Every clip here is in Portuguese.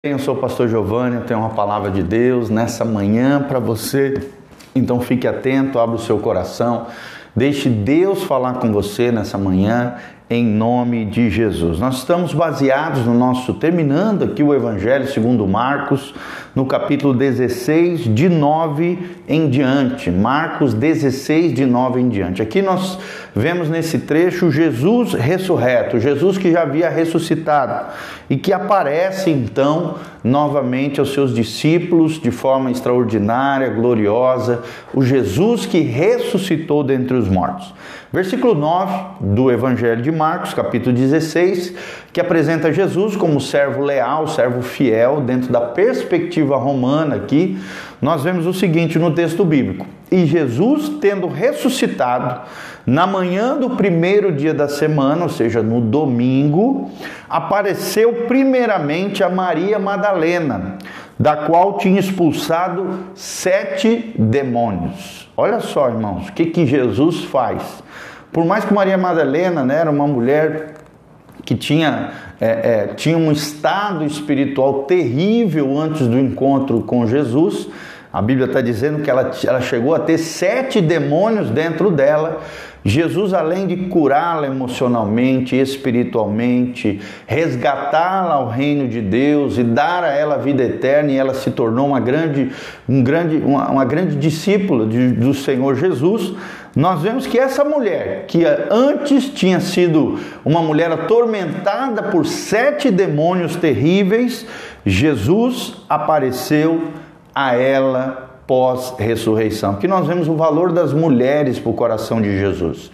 Eu sou o pastor Giovanni, eu tenho uma palavra de Deus nessa manhã para você. Então fique atento, abra o seu coração, deixe Deus falar com você nessa manhã, em nome de Jesus. Nós estamos baseados terminando aqui o Evangelho segundo Marcos, no capítulo 16, de 9 em diante. Marcos 16, de 9 em diante. Aqui nós vemos nesse trecho Jesus ressurreto, Jesus que já havia ressuscitado e que aparece então novamente aos seus discípulos de forma extraordinária, gloriosa, o Jesus que ressuscitou dentre os mortos. Versículo 9 do Evangelho de Marcos, capítulo 16, que apresenta Jesus como servo leal, servo fiel, dentro da perspectiva romana aqui, nós vemos o seguinte no texto bíblico: e Jesus, tendo ressuscitado, na manhã do primeiro dia da semana, ou seja, no domingo, apareceu primeiramente a Maria Madalena, da qual tinha expulsado 7 demônios. Olha só, irmãos, o que Jesus faz. Por mais que Maria Madalena, era uma mulher que tinha um estado espiritual terrível antes do encontro com Jesus, a Bíblia está dizendo que ela chegou a ter 7 demônios dentro dela. Jesus, além de curá-la emocionalmente, espiritualmente, resgatá-la ao reino de Deus e dar a ela a vida eterna, e ela se tornou uma grande discípula do Senhor Jesus, nós vemos que essa mulher, que antes tinha sido uma mulher atormentada por 7 demônios terríveis, Jesus apareceu a ela pós-ressurreição, porque nós vemos o valor das mulheres para o coração de Jesus.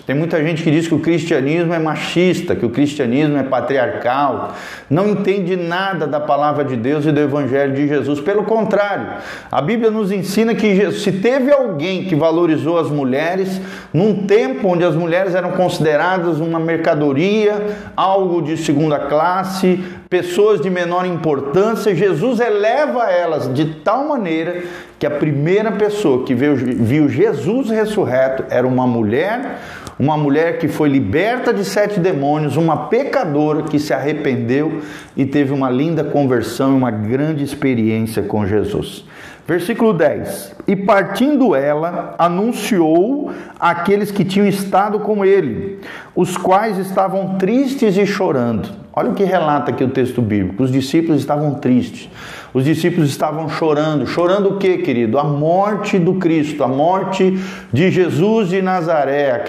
Tem muita gente que diz que o cristianismo é machista, que o cristianismo é patriarcal, não entende nada da palavra de Deus e do Evangelho de Jesus. Pelo contrário, a Bíblia nos ensina que se teve alguém que valorizou as mulheres, num tempo onde as mulheres eram consideradas uma mercadoria, algo de segunda classe, pessoas de menor importância, Jesus eleva elas de tal maneira que a primeira pessoa que viu Jesus ressurreto era uma mulher que foi liberta de 7 demônios, uma pecadora que se arrependeu e teve uma linda conversão e uma grande experiência com Jesus. Versículo 10: e partindo ela, anunciou àqueles que tinham estado com ele, os quais estavam tristes e chorando. Olha o que relata aqui o texto bíblico: os discípulos estavam tristes, os discípulos estavam chorando. Chorando o que, querido? A morte do Cristo, a morte de Jesus de Nazaré.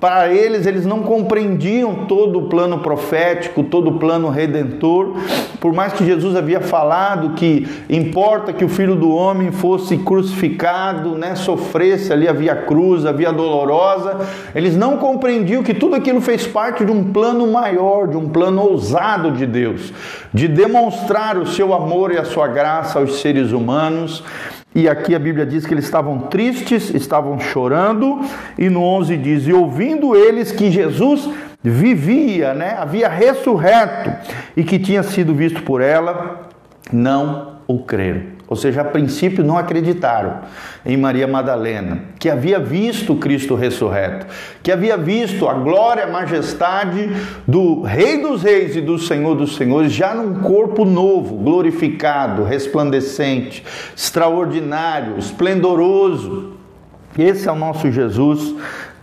Para eles não compreendiam todo o plano profético, todo o plano redentor. Por mais que Jesus havia falado que importa que o Filho do Homem fosse crucificado, sofresse ali a via cruz, a via dolorosa, eles não compreendiam que tudo aquilo fez parte de um plano maior, de um plano ousado de Deus, de demonstrar o seu amor e a sua graça aos seres humanos. E aqui a Bíblia diz que eles estavam tristes, estavam chorando, e no 11 diz: e ouvindo eles que Jesus vivia, havia ressurreto, e que tinha sido visto por ela, não o creram. Ou seja, a princípio não acreditaram em Maria Madalena, que havia visto Cristo ressurreto, que havia visto a glória, a majestade do Rei dos Reis e do Senhor dos Senhores, já num corpo novo, glorificado, resplandecente, extraordinário, esplendoroso. Esse é o nosso Jesus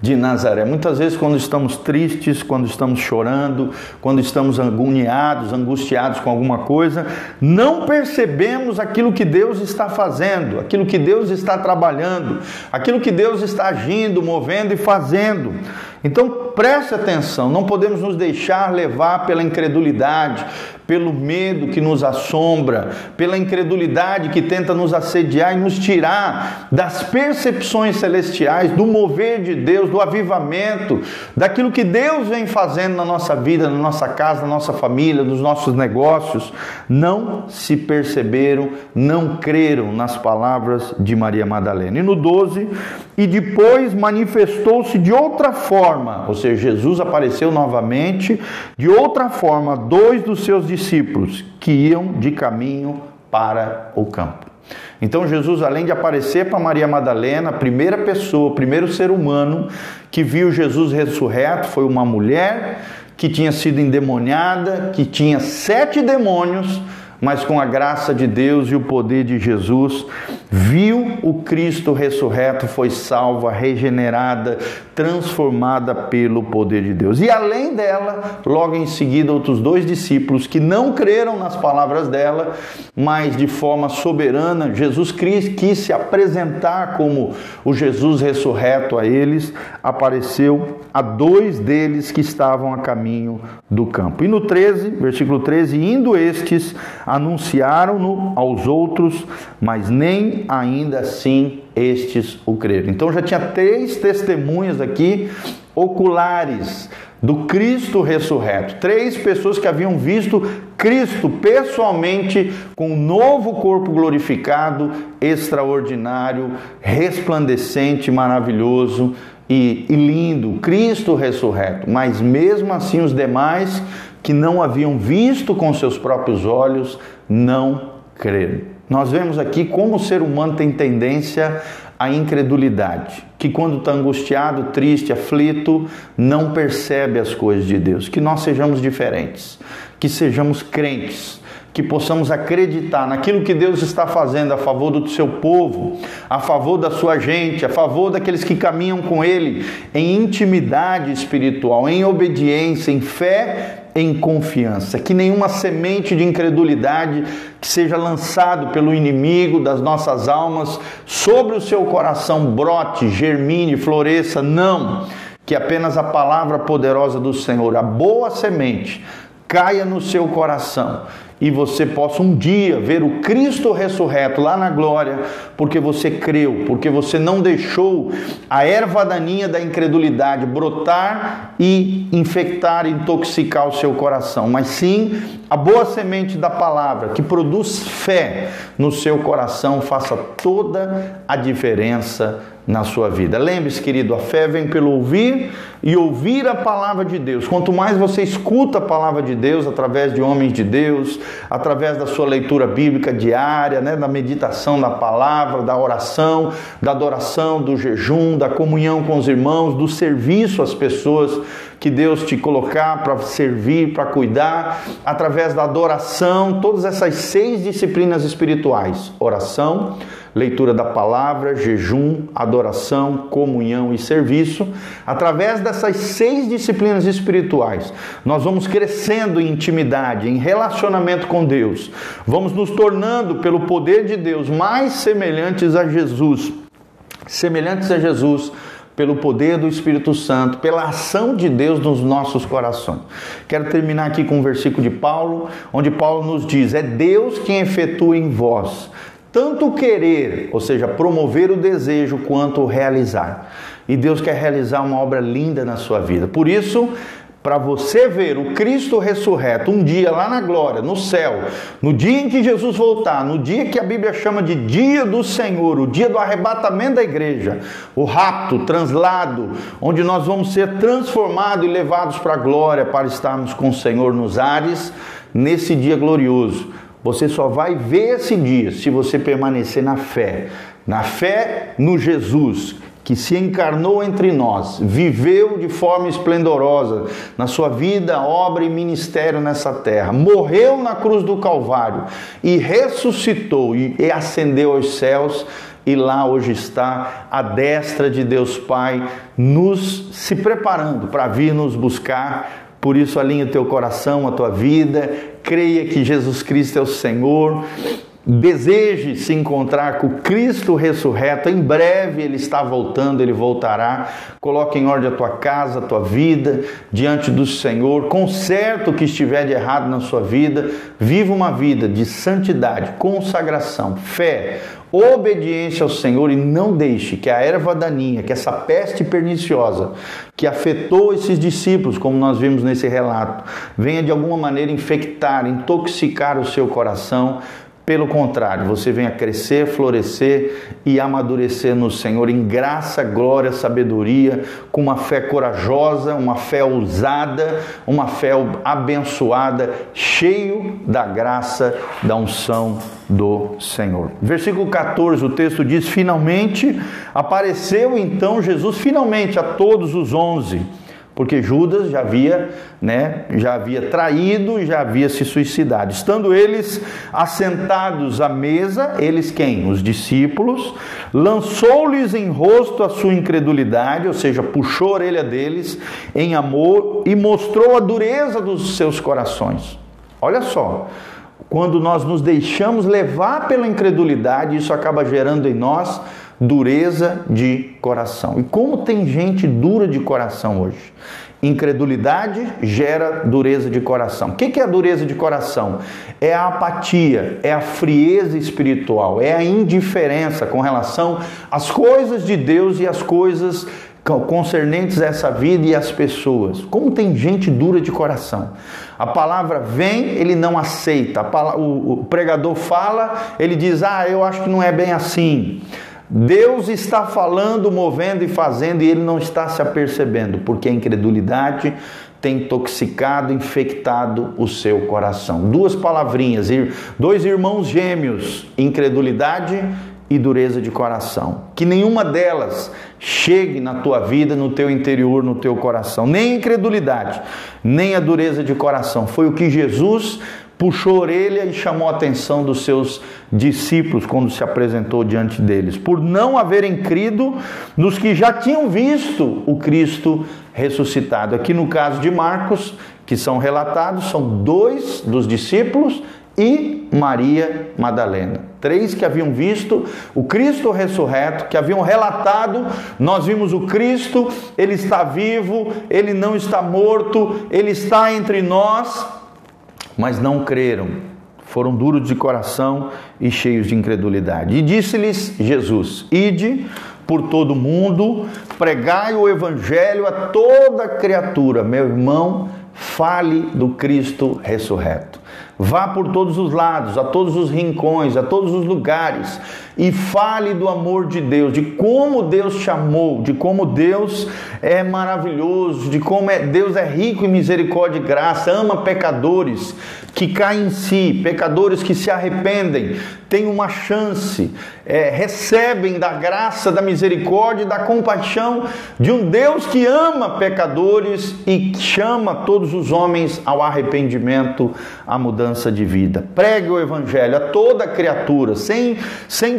de Nazaré. Muitas vezes, quando estamos tristes, quando estamos chorando, quando estamos agoniados, angustiados com alguma coisa, não percebemos aquilo que Deus está fazendo, aquilo que Deus está trabalhando, aquilo que Deus está agindo, movendo e fazendo. Então preste atenção, não podemos nos deixar levar pela incredulidade, pelo medo que nos assombra, pela incredulidade que tenta nos assediar e nos tirar das percepções celestiais, do mover de Deus, do avivamento, daquilo que Deus vem fazendo na nossa vida, na nossa casa, na nossa família, nos nossos negócios. Não se perceberam, não creram nas palavras de Maria Madalena. E no 12, e depois manifestou-se de outra forma, ou seja, Jesus apareceu novamente, de outra forma, 2 dos seus discípulos que iam de caminho para o campo. Então Jesus, além de aparecer para Maria Madalena, a primeira pessoa, o primeiro ser humano que viu Jesus ressurreto foi uma mulher que tinha sido endemoniada, que tinha 7 demônios, mas com a graça de Deus e o poder de Jesus, viu o Cristo ressurreto, foi salva, regenerada, transformada pelo poder de Deus. E além dela, logo em seguida, outros 2 discípulos que não creram nas palavras dela, mas de forma soberana, Jesus Cristo quis se apresentar como o Jesus ressurreto a eles, apareceu a 2 deles que estavam a caminho do campo. E no 13, versículo 13, indo estes, anunciaram-no aos outros, mas nem ainda assim estes o creram. Então já tinha 3 testemunhas aqui oculares do Cristo ressurreto. 3 pessoas que haviam visto Cristo pessoalmente com um novo corpo glorificado, extraordinário, resplandecente, maravilhoso e lindo. Cristo ressurreto. Mas mesmo assim os demais que não haviam visto com seus próprios olhos não creram. Nós vemos aqui como o ser humano tem tendência à incredulidade, que quando está angustiado, triste, aflito, não percebe as coisas de Deus. Que nós sejamos diferentes, que sejamos crentes, que possamos acreditar naquilo que Deus está fazendo a favor do seu povo, a favor da sua gente, a favor daqueles que caminham com Ele em intimidade espiritual, em obediência, em fé, em confiança. Que nenhuma semente de incredulidade que seja lançado pelo inimigo das nossas almas sobre o seu coração brote, germine, floresça. Não, que apenas a palavra poderosa do Senhor, a boa semente, caia no seu coração e você possa um dia ver o Cristo ressurreto lá na glória, porque você creu, porque você não deixou a erva daninha da incredulidade brotar e infectar, intoxicar o seu coração, mas sim a boa semente da palavra, que produz fé no seu coração, faça toda a diferença na sua vida. Lembre-se, querido, a fé vem pelo ouvir e ouvir a palavra de Deus. Quanto mais você escuta a palavra de Deus através de homens de Deus, através da sua leitura bíblica diária, da meditação da palavra, da oração, da adoração, do jejum, da comunhão com os irmãos, do serviço às pessoas que Deus te colocar para servir, para cuidar, através da adoração, todas essas 6 disciplinas espirituais: oração, leitura da palavra, jejum, adoração, comunhão e serviço. Através dessas 6 disciplinas espirituais, nós vamos crescendo em intimidade, em relacionamento com Deus. Vamos nos tornando, pelo poder de Deus, mais semelhantes a Jesus. Semelhantes a Jesus pelo poder do Espírito Santo, pela ação de Deus nos nossos corações. Quero terminar aqui com um versículo de Paulo, onde Paulo nos diz: é Deus quem efetua em vós tanto o querer, ou seja, promover o desejo, quanto o realizar. E Deus quer realizar uma obra linda na sua vida. Por isso, para você ver o Cristo ressurreto um dia lá na glória, no céu, no dia em que Jesus voltar, no dia que a Bíblia chama de dia do Senhor, o dia do arrebatamento da igreja, o rapto, o translado, onde nós vamos ser transformados e levados para a glória para estarmos com o Senhor nos ares, nesse dia glorioso. Você só vai ver esse dia se você permanecer na fé no Jesus, que se encarnou entre nós, viveu de forma esplendorosa na sua vida, obra e ministério nessa terra, morreu na cruz do Calvário e ressuscitou e ascendeu aos céus, e lá hoje está à destra de Deus Pai, se preparando para vir nos buscar. Por isso, alinha o teu coração, a tua vida, creia que Jesus Cristo é o Senhor, deseje se encontrar com o Cristo ressurreto. Em breve Ele está voltando, Ele voltará. Coloque em ordem a tua casa, a tua vida, diante do Senhor. Conserte o que estiver de errado na sua vida. Viva uma vida de santidade, consagração, fé, obediência ao Senhor, e não deixe que a erva daninha, que essa peste perniciosa que afetou esses discípulos, como nós vimos nesse relato, venha de alguma maneira infectar, intoxicar o seu coração. Pelo contrário, você venha crescer, florescer e amadurecer no Senhor em graça, glória, sabedoria, com uma fé corajosa, uma fé ousada, uma fé abençoada, cheio da graça, da unção do Senhor. Versículo 14, o texto diz: finalmente apareceu então Jesus, finalmente, a todos os 11, porque Judas já havia traído, já havia se suicidado. Estando eles assentados à mesa, eles quem? Os discípulos, lançou-lhes em rosto a sua incredulidade, ou seja, puxou a orelha deles em amor e mostrou a dureza dos seus corações. Olha só, quando nós nos deixamos levar pela incredulidade, isso acaba gerando em nós dureza de coração. E como tem gente dura de coração hoje? Incredulidade gera dureza de coração. O que é a dureza de coração? É a apatia, é a frieza espiritual, é a indiferença com relação às coisas de Deus e às coisas concernentes a essa vida e às pessoas. Como tem gente dura de coração. A palavra vem, ele não aceita. O pregador fala, ele diz, eu acho que não é bem assim. Deus está falando, movendo e fazendo e ele não está se apercebendo, porque a incredulidade tem intoxicado, infectado o seu coração. Duas palavrinhas, dois irmãos gêmeos, incredulidade e dureza de coração. Que nenhuma delas chegue na tua vida, no teu interior, no teu coração. Nem a incredulidade, nem a dureza de coração. Foi o que Jesus puxou a orelha e chamou a atenção dos seus discípulos quando se apresentou diante deles, por não haverem crido nos que já tinham visto o Cristo ressuscitado. Aqui no caso de Marcos, que são relatados, são 2 dos discípulos e Maria Madalena. 3 que haviam visto o Cristo ressurreto, que haviam relatado, nós vimos o Cristo, ele está vivo, ele não está morto, ele está entre nós, mas não creram, foram duros de coração e cheios de incredulidade. E disse-lhes Jesus, ide por todo o mundo, pregai o evangelho a toda criatura. Meu irmão, fale do Cristo ressurreto. Vá por todos os lados, a todos os rincões, a todos os lugares e fale do amor de Deus, de como Deus chamou, de como Deus é maravilhoso, de como Deus é rico em misericórdia e graça, ama pecadores que caem em si, pecadores que se arrependem, têm uma chance, recebem da graça, da misericórdia e da compaixão de um Deus que ama pecadores e chama todos os homens ao arrependimento, à mudança de vida. Pregue o evangelho a toda criatura, sem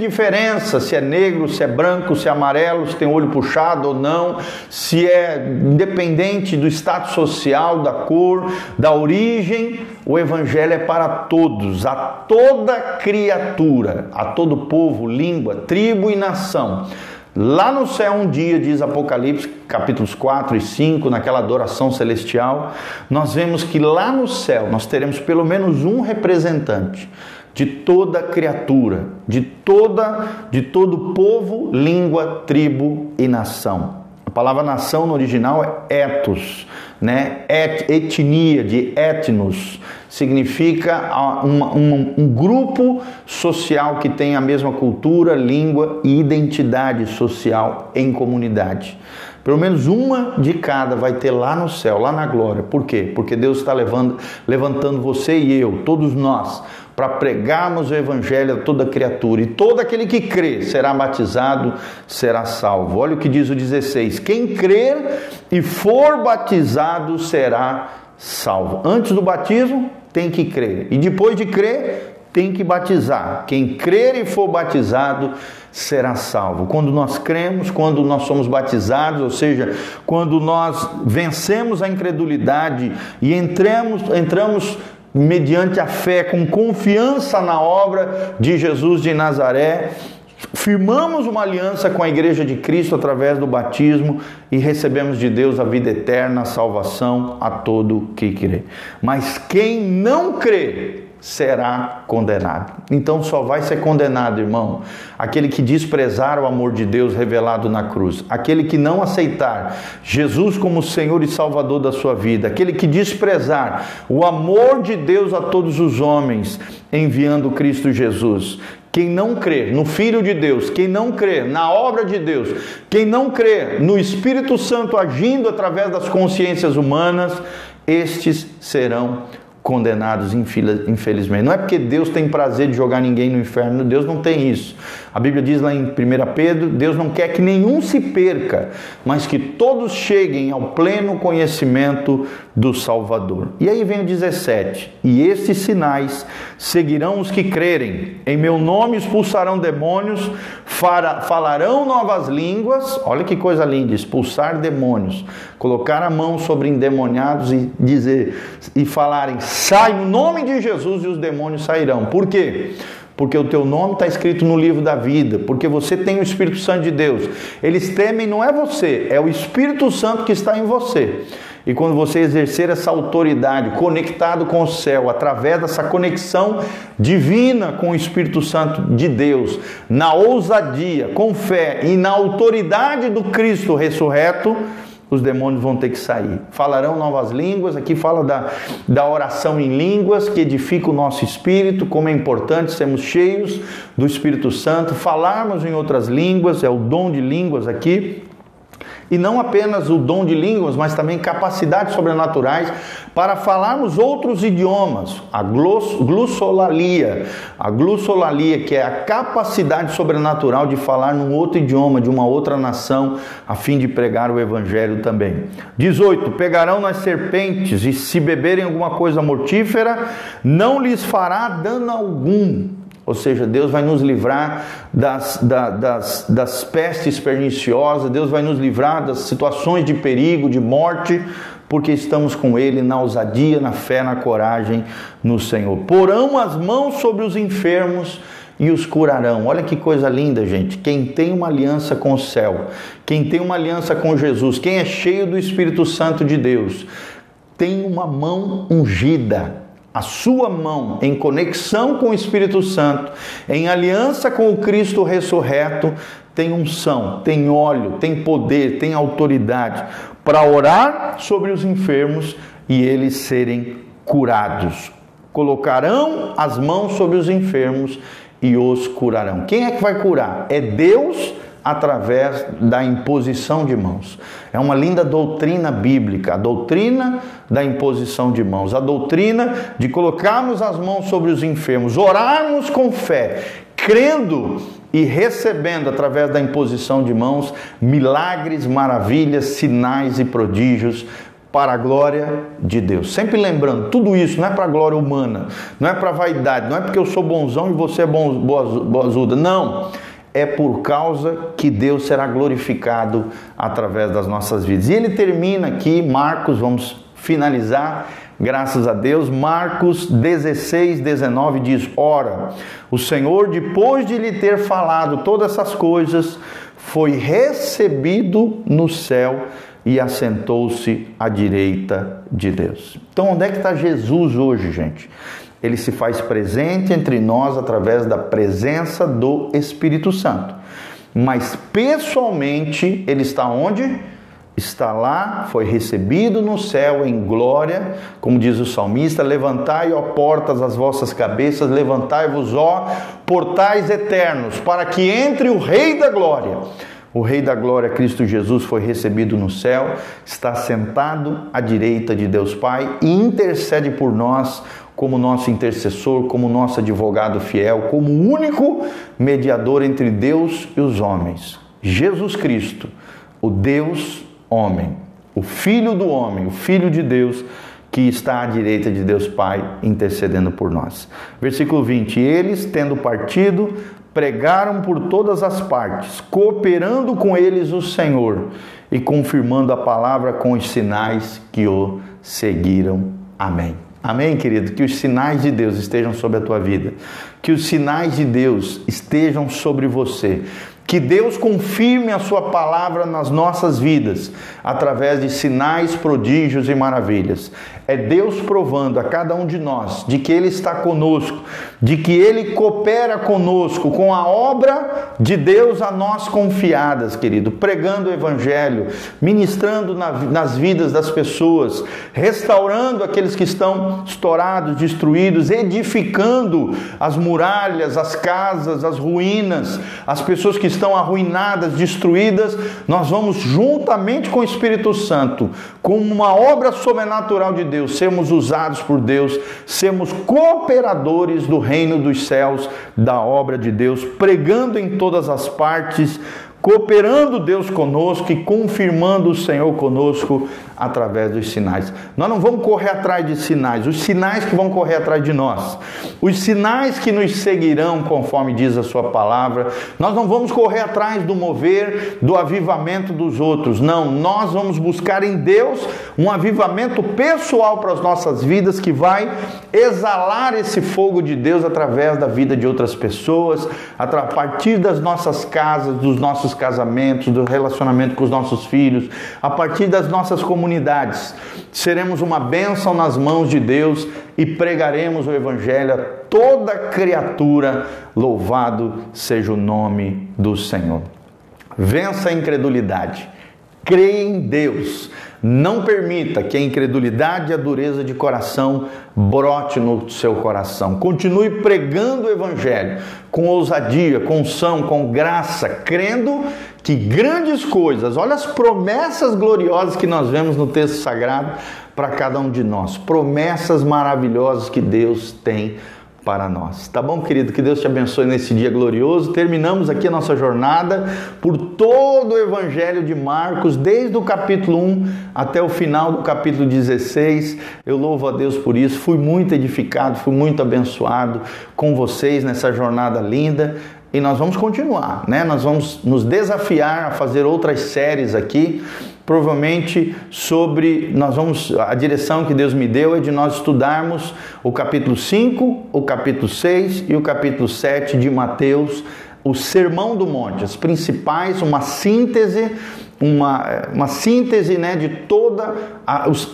diferença se é negro, se é branco, se é amarelo, se tem olho puxado ou não, se é independente do status social, da cor, da origem. O evangelho é para todos, a toda criatura, a todo povo, língua, tribo e nação. Lá no céu um dia, diz Apocalipse, capítulos 4 e 5, naquela adoração celestial, nós vemos que lá no céu nós teremos pelo menos um representante de toda criatura, de todo povo, língua, tribo e nação. A palavra nação no original é ethos, né? Etnia, de etnos, significa um grupo social que tem a mesma cultura, língua e identidade social em comunidade. Pelo menos uma de cada vai ter lá no céu, lá na glória. Por quê? Porque Deus está levantando você e eu, todos nós, para pregarmos o evangelho a toda criatura. E todo aquele que crê será batizado, será salvo. Olha o que diz o 16. Quem crer e for batizado será salvo. Antes do batismo, tem que crer. E depois de crer, tem que batizar. Quem crer e for batizado será salvo. Quando nós cremos, quando nós somos batizados, ou seja, quando nós vencemos a incredulidade e entramos mediante a fé, com confiança na obra de Jesus de Nazaré, firmamos uma aliança com a Igreja de Cristo através do batismo e recebemos de Deus a vida eterna, a salvação a todo que crê. Mas quem não crê será condenado. Então só vai ser condenado, irmão, aquele que desprezar o amor de Deus revelado na cruz, aquele que não aceitar Jesus como Senhor e Salvador da sua vida, aquele que desprezar o amor de Deus a todos os homens, enviando Cristo Jesus. Quem não crê no Filho de Deus, quem não crê na obra de Deus, quem não crê no Espírito Santo agindo através das consciências humanas, estes serão condenados, infelizmente. Não é porque Deus tem prazer de jogar ninguém no inferno, Deus não tem isso. A Bíblia diz lá em 1 Pedro, Deus não quer que nenhum se perca, mas que todos cheguem ao pleno conhecimento do Salvador. E aí vem o 17, e estes sinais seguirão os que crerem, em meu nome expulsarão demônios, falarão novas línguas, olha que coisa linda, expulsar demônios, colocar a mão sobre endemoniados e dizer, e falarem, sai no nome de Jesus, e os demônios sairão. Por quê? Porque o teu nome está escrito no livro da vida, porque você tem o Espírito Santo de Deus. Eles temem, não é você, é o Espírito Santo que está em você. E quando você exercer essa autoridade, conectado com o céu, através dessa conexão divina com o Espírito Santo de Deus, na ousadia, com fé e na autoridade do Cristo ressurreto, os demônios vão ter que sair. Falarão novas línguas, aqui fala da oração em línguas, que edifica o nosso espírito, como é importante sermos cheios do Espírito Santo, falarmos em outras línguas, é o dom de línguas aqui. E não apenas o dom de línguas, mas também capacidades sobrenaturais para falarmos outros idiomas. A glossolalia. A glossolalia, que é a capacidade sobrenatural de falar num outro idioma, de uma outra nação, a fim de pregar o Evangelho também. 18. Pegarão nas serpentes e se beberem alguma coisa mortífera, não lhes fará dano algum. Ou seja, Deus vai nos livrar das pestes perniciosas, Deus vai nos livrar das situações de perigo, de morte, porque estamos com Ele na ousadia, na fé, na coragem no Senhor. Porão as mãos sobre os enfermos e os curarão. Olha que coisa linda, gente. Quem tem uma aliança com o céu, quem tem uma aliança com Jesus, quem é cheio do Espírito Santo de Deus, tem uma mão ungida. A sua mão em conexão com o Espírito Santo, em aliança com o Cristo ressurreto, tem unção, tem óleo, tem poder, tem autoridade para orar sobre os enfermos e eles serem curados. Colocarão as mãos sobre os enfermos e os curarão. Quem é que vai curar? É Deus, através da imposição de mãos. É uma linda doutrina bíblica, a doutrina da imposição de mãos, a doutrina de colocarmos as mãos sobre os enfermos, orarmos com fé, crendo e recebendo através da imposição de mãos milagres, maravilhas, sinais e prodígios para a glória de Deus. Sempre lembrando, tudo isso não é para a glória humana, não é para a vaidade, não é porque eu sou bonzão e você é boazuda, não. É por causa que Deus será glorificado através das nossas vidas. E ele termina aqui, Marcos, vamos finalizar, graças a Deus, Marcos 16, 19 diz, ora, o Senhor, depois de lhe ter falado todas essas coisas, foi recebido no céu e assentou-se à direita de Deus. Então, onde é que está Jesus hoje, gente? Ele se faz presente entre nós através da presença do Espírito Santo. Mas pessoalmente, ele está onde? Está lá, foi recebido no céu em glória, como diz o salmista, levantai, ó portas, as vossas cabeças, levantai-vos, ó portais eternos, para que entre o Rei da Glória. O Rei da Glória, Cristo Jesus, foi recebido no céu, está sentado à direita de Deus Pai e intercede por nós como nosso intercessor, como nosso advogado fiel, como o único mediador entre Deus e os homens. Jesus Cristo, o Deus homem, o Filho do homem, o Filho de Deus, que está à direita de Deus Pai, intercedendo por nós. Versículo 20, eles, tendo partido, pregaram por todas as partes, cooperando com eles o Senhor e confirmando a palavra com os sinais que o seguiram. Amém. Amém, querido? Que os sinais de Deus estejam sobre a tua vida. Que os sinais de Deus estejam sobre você. Que Deus confirme a sua palavra nas nossas vidas, através de sinais, prodígios e maravilhas. É Deus provando a cada um de nós de que Ele está conosco, de que Ele coopera conosco com a obra de Deus a nós confiadas, querido, pregando o Evangelho, ministrando nas vidas das pessoas, restaurando aqueles que estão estourados, destruídos, edificando as muralhas, as casas, as ruínas, as pessoas que estão arruinadas, destruídas. Nós vamos juntamente com o Espírito Santo, como uma obra sobrenatural de Deus, sermos usados por Deus, sermos cooperadores do reino dos céus, da obra de Deus, pregando em todas as partes, cooperando Deus conosco e confirmando o Senhor conosco através dos sinais. Nós não vamos correr atrás de sinais, os sinais que vão correr atrás de nós, os sinais que nos seguirão conforme diz a sua palavra. Nós não vamos correr atrás do mover, do avivamento dos outros, não, nós vamos buscar em Deus um avivamento pessoal para as nossas vidas, que vai exalar esse fogo de Deus através da vida de outras pessoas, a partir das nossas casas, dos nossos casamentos, do relacionamento com os nossos filhos, a partir das nossas comunidades. Seremos uma bênção nas mãos de Deus e pregaremos o Evangelho a toda criatura. Louvado seja o nome do Senhor. Vença a incredulidade. Creia em Deus. Não permita que a incredulidade e a dureza de coração brote no seu coração. Continue pregando o Evangelho com ousadia, com unção, com graça, crendo que grandes coisas, olha as promessas gloriosas que nós vemos no texto sagrado para cada um de nós. Promessas maravilhosas que Deus tem para nós. Tá bom, querido? Que Deus te abençoe nesse dia glorioso. Terminamos aqui a nossa jornada por todo o Evangelho de Marcos, desde o capítulo 1 até o final do capítulo 16. Eu louvo a Deus por isso. Fui muito edificado, fui muito abençoado com vocês nessa jornada linda. E nós vamos continuar, né? Nós vamos nos desafiar a fazer outras séries aqui, provavelmente a direção que Deus me deu é de nós estudarmos o capítulo 5, o capítulo 6 e o capítulo 7 de Mateus, o Sermão do Monte, as principais, uma síntese, né, de todas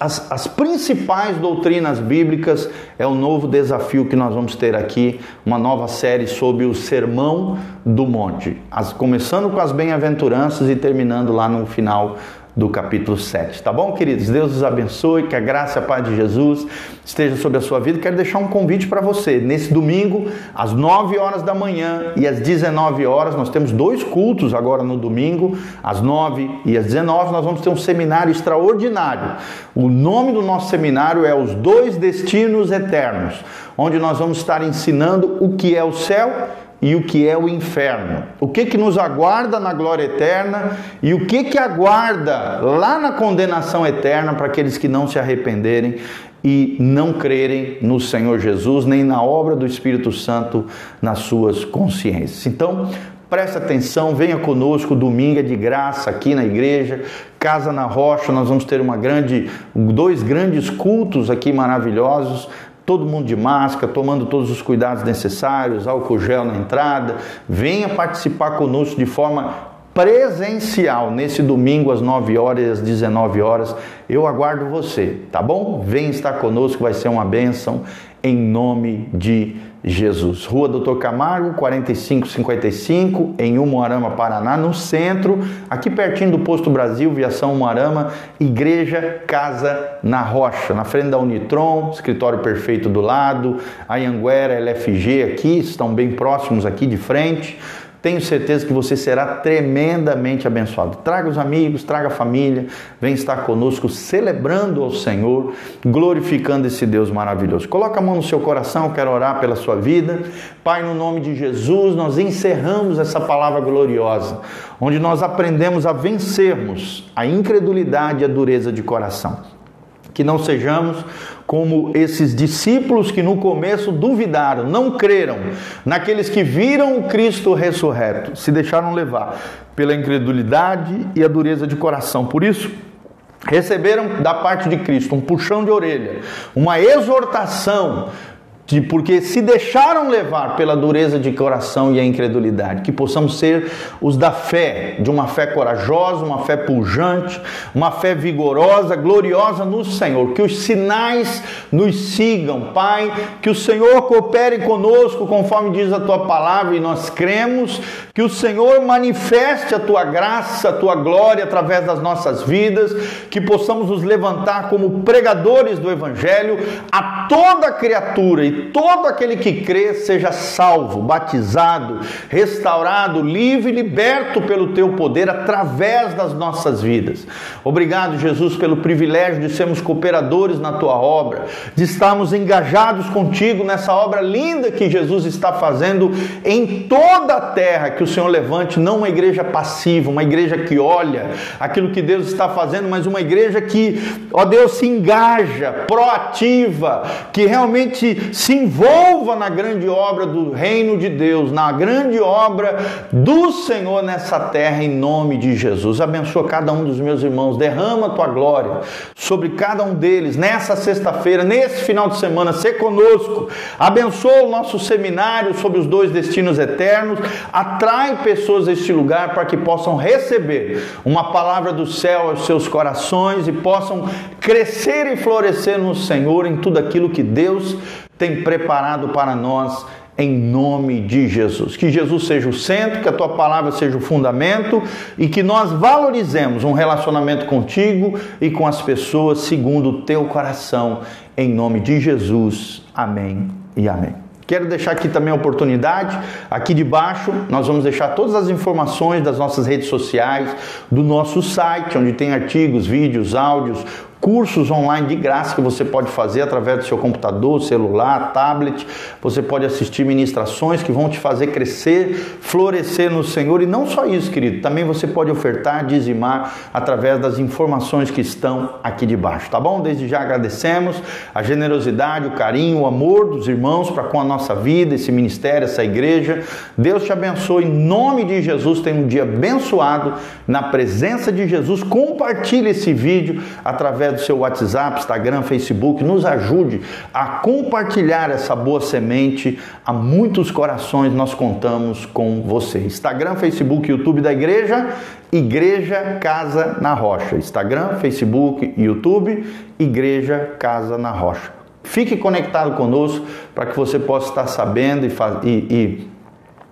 as principais doutrinas bíblicas. É o novo desafio que nós vamos ter aqui, uma nova série sobre o Sermão do Monte, começando com as bem-aventuranças e terminando lá no final do capítulo 7, tá bom, queridos? Deus os abençoe, que a graça e a paz de Jesus esteja sobre a sua vida. Quero deixar um convite para você, nesse domingo, às 9 horas da manhã e às 19 horas, nós temos 2 cultos agora no domingo, às 9 e às 19, nós vamos ter um seminário extraordinário. O nome do nosso seminário é Os 2 Destinos Eternos, onde nós vamos estar ensinando o que é o céu e o que é o inferno, o que nos aguarda na glória eterna e o que aguarda lá na condenação eterna para aqueles que não se arrependerem e não crerem no Senhor Jesus, nem na obra do Espírito Santo nas suas consciências. Então, presta atenção, venha conosco, domingo é de graça aqui na igreja, Casa na Rocha. Nós vamos ter 2 grandes cultos aqui maravilhosos, todo mundo de máscara, tomando todos os cuidados necessários, álcool gel na entrada. Venha participar conosco de forma presencial nesse domingo às 9 horas e às 19 horas. Eu aguardo você, tá bom? Venha estar conosco, vai ser uma bênção em nome de Jesus. Rua Doutor Camargo, 4555, em Umuarama, Paraná, no centro, aqui pertinho do Posto Brasil, Viação Umuarama, Igreja Casa na Rocha, na frente da Unitron, escritório perfeito do lado, a Anhanguera, LFG aqui, estão bem próximos aqui de frente. Tenho certeza que você será tremendamente abençoado. Traga os amigos, traga a família, vem estar conosco celebrando ao Senhor, glorificando esse Deus maravilhoso. Coloca a mão no seu coração, eu quero orar pela sua vida. Pai, no nome de Jesus, nós encerramos essa palavra gloriosa, onde nós aprendemos a vencermos a incredulidade e a dureza de coração. Que não sejamos como esses discípulos que no começo duvidaram, não creram, naqueles que viram o Cristo ressurreto, se deixaram levar pela incredulidade e a dureza de coração. Por isso, receberam da parte de Cristo um puxão de orelha, uma exortação porque se deixaram levar pela dureza de coração e a incredulidade, que possamos ser os da fé, de uma fé corajosa, uma fé pujante, uma fé vigorosa, gloriosa no Senhor, que os sinais nos sigam, Pai, que o Senhor coopere conosco, conforme diz a Tua palavra, e nós cremos, que o Senhor manifeste a Tua graça, a Tua glória através das nossas vidas, que possamos nos levantar como pregadores do Evangelho a toda criatura, e todo aquele que crê seja salvo, batizado, restaurado, livre e liberto pelo Teu poder através das nossas vidas. Obrigado, Jesus, pelo privilégio de sermos cooperadores na Tua obra, de estarmos engajados contigo nessa obra linda que Jesus está fazendo em toda a terra. Que o Senhor levante não uma igreja passiva, uma igreja que olha aquilo que Deus está fazendo, mas uma igreja que, ó Deus, se engaja, proativa, que realmente se envolva na grande obra do reino de Deus, na grande obra do Senhor nessa terra, em nome de Jesus. Abençoa cada um dos meus irmãos, derrama a Tua glória sobre cada um deles, nessa sexta-feira, nesse final de semana, ser conosco. Abençoa o nosso seminário sobre os 2 destinos eternos, atrai pessoas a este lugar para que possam receber uma palavra do céu aos seus corações e possam crescer e florescer no Senhor em tudo aquilo que Deus tem preparado para nós, em nome de Jesus. Que Jesus seja o centro, que a Tua palavra seja o fundamento e que nós valorizemos um relacionamento contigo e com as pessoas segundo o Teu coração, em nome de Jesus. Amém e amém. Quero deixar aqui também a oportunidade, aqui debaixo nós vamos deixar todas as informações das nossas redes sociais, do nosso site, onde tem artigos, vídeos, áudios, cursos online de graça que você pode fazer através do seu computador, celular, tablet. Você pode assistir ministrações que vão te fazer crescer, florescer no Senhor. E não só isso, querido, também você pode ofertar, dizimar através das informações que estão aqui debaixo, tá bom? Desde já agradecemos a generosidade, o carinho, o amor dos irmãos para com a nossa vida, esse ministério, essa igreja. Deus te abençoe, em nome de Jesus. Tenha um dia abençoado na presença de Jesus. Compartilhe esse vídeo através do seu WhatsApp, Instagram, Facebook. Nos ajude a compartilhar essa boa semente a muitos corações. Nós contamos com você. Instagram, Facebook, YouTube da igreja, Igreja Casa na Rocha. Instagram, Facebook, YouTube, Igreja Casa na Rocha. Fique conectado conosco para que você possa estar sabendo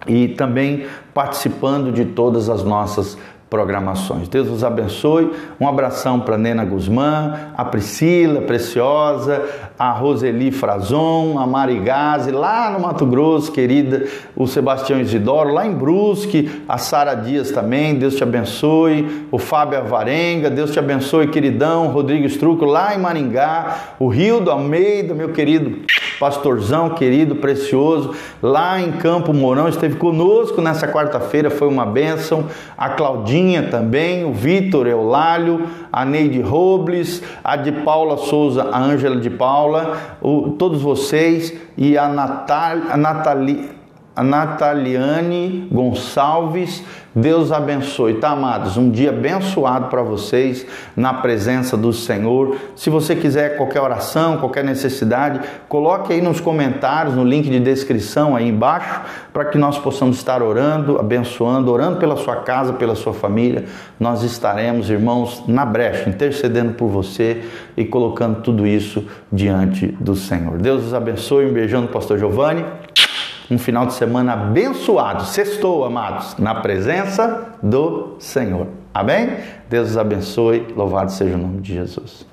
e também participando de todas as nossas programações. Deus vos abençoe. Um abração para Nena Guzmã, a Priscila Preciosa, a Roseli Frazon, a Mari Gazi, lá no Mato Grosso, querida, o Sebastião Isidoro, lá em Brusque, a Sara Dias também, Deus te abençoe, o Fábio Avarenga, Deus te abençoe, queridão, Rodrigo Struco, lá em Maringá, o Rildo Almeida, meu querido pastorzão, querido, precioso, lá em Campo Mourão, esteve conosco nessa quarta-feira, foi uma bênção, a Claudinha também, o Vitor Eulálio, a Neide Robles, a de Paula Souza, a Ângela de Paula, todos vocês, e a Nataliane Gonçalves. Deus abençoe, tá, amados? Um dia abençoado para vocês na presença do Senhor. Se você quiser qualquer oração, qualquer necessidade, coloque aí nos comentários, no link de descrição aí embaixo, para que nós possamos estar orando, abençoando, orando pela sua casa, pela sua família. Nós estaremos, irmãos, na brecha, intercedendo por você e colocando tudo isso diante do Senhor. Deus os abençoe. Um beijão do pastor Giovanni. Um final de semana abençoado. Sextou, amados, na presença do Senhor. Amém? Deus os abençoe. Louvado seja o nome de Jesus.